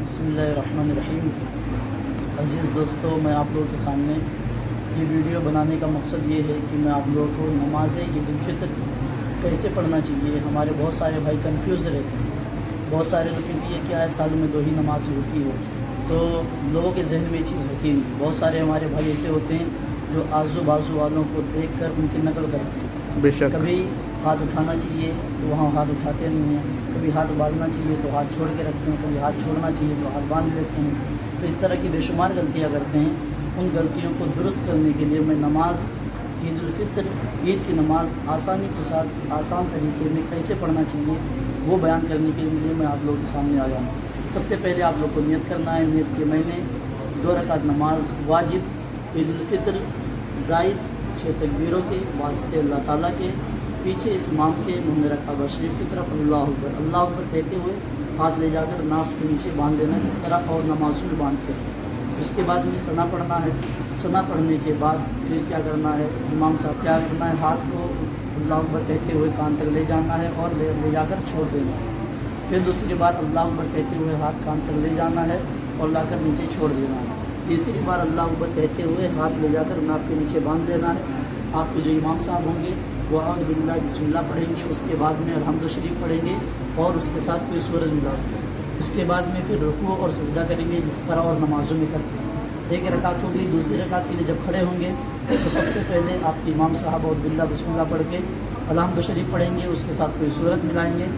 बिस्मिल्लाहिर्रहमानिर्रहीम। अज़ीज़ दोस्तों, मैं आप लोगों के सामने ये वीडियो बनाने का मकसद ये है कि मैं आप लोगों को नमाज़ ईद उल फ़ितर कैसे पढ़ना चाहिए। हमारे बहुत सारे भाई कंफ्यूज रहते हैं। बहुत सारे लोग क्योंकि ये क्या है, साल में 2 ही नमाज़ होती है, तो लोगों के जहन में ये चीज़ होती नहीं। बहुत सारे हमारे भाई ऐसे होते हैं जो आजू बाजू वालों को देख कर उनकी नकल करते हैं। बेशक कभी हाथ उठाना चाहिए तो वहाँ हाथ उठाते नहीं हैं, कभी हाथ बांधना चाहिए तो हाथ छोड़ के रखते हैं, कभी हाथ छोड़ना चाहिए तो हाथ बांध लेते हैं। तो इस तरह की बेशुमार गलतियाँ करते हैं। उन गलतियों को दुरुस्त करने के लिए मैं नमाज ईद उल फ़ितर, ईद की नमाज़ आसानी के साथ आसान तरीके में कैसे पढ़ना चाहिए वो बयान करने के लिए मैं आप लोगों के सामने आया हूँ। सबसे पहले आप लोग को नियत करना है। नियत के मैंने 2 रकात नमाज वाजिब ईद उल फ़ितर ज़ायद 6 तकबीरों के वास्ते अल्लाह ताला के पीछे इस इमाम के मुँह में रखा शरीफ की तरफ अल्लाह अकबर कहते हुए हाथ ले जाकर नाफ के नीचे बांध देना, जिस तरह और नमाज़ों में बांधते हैं। उसके बाद में सना पढ़ना है। सना पढ़ने के बाद फिर क्या करना है, इमाम साहब क्या करना है, हाथ को अल्लाह अकबर कहते हुए कान तक ले जाना है और ले जाकर छोड़ देना है। फिर दूसरी बार अल्लाह अकबर कहते हुए हाथ कान तक ले जाना है और लाकर नीचे छोड़ देना है। तीसरी बार अल्लाह अकबर कहते हुए हाथ ले जाकर नाफ के नीचे बांध लेना है। आपके जो इमाम साहब होंगे वो औज़ु बिल्लाह बिस्मिल्लाह पढ़ेंगे, उसके बाद में अलहम्दु शरीफ पढ़ेंगे और उसके साथ कोई सूरज मिलाएंगे। उसके बाद में फिर रुकू और सजदा करेंगे, जिस तरह और नमाज़ों में करते हैं। एक रकात हो गई। दूसरी रकात के लिए जब खड़े होंगे तो सबसे पहले आपके इमाम साहब और बिल्लाह बिस्मिल्लाह पढ़ के अलहम्दु शरीफ पढ़ेंगे, उसके साथ कोई सूरत मिलाएंगे।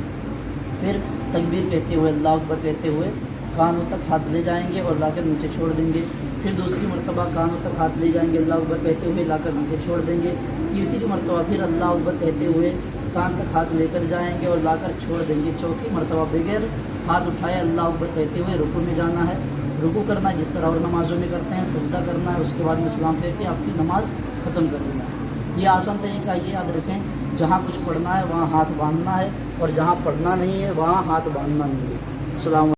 फिर तकबीर कहते हुए अल्लाह अकबर कहते हुए कानों तक हाथ ले जाएंगे और लाकर नीचे छोड़ देंगे। फिर दूसरी मरतबा कानों तक हाथ ले जाएंगे, अल्लाह अकबर कहते हुए लाकर नीचे छोड़ देंगे। तीसरी मरतबा फिर अल्लाह अकबर कहते हुए कान तक हाथ लेकर जाएंगे और लाकर छोड़ देंगे। चौथी मरतबा बगैर हाथ उठाए अल्लाह अकबर कहते हुए रुकू में जाना है, रुकू करना है जिस तरह और नमाज़ों में करते हैं, सजदा करना है, उसके बाद में सलाम फेर के आपकी नमाज़ ख़त्म कर देना है। ये आसान तरीका ये याद रखें, जहाँ कुछ पढ़ना है वहाँ हाथ बांधना है और जहाँ पढ़ना नहीं है वहाँ हाथ बांधना नहीं है। अस्सलाम।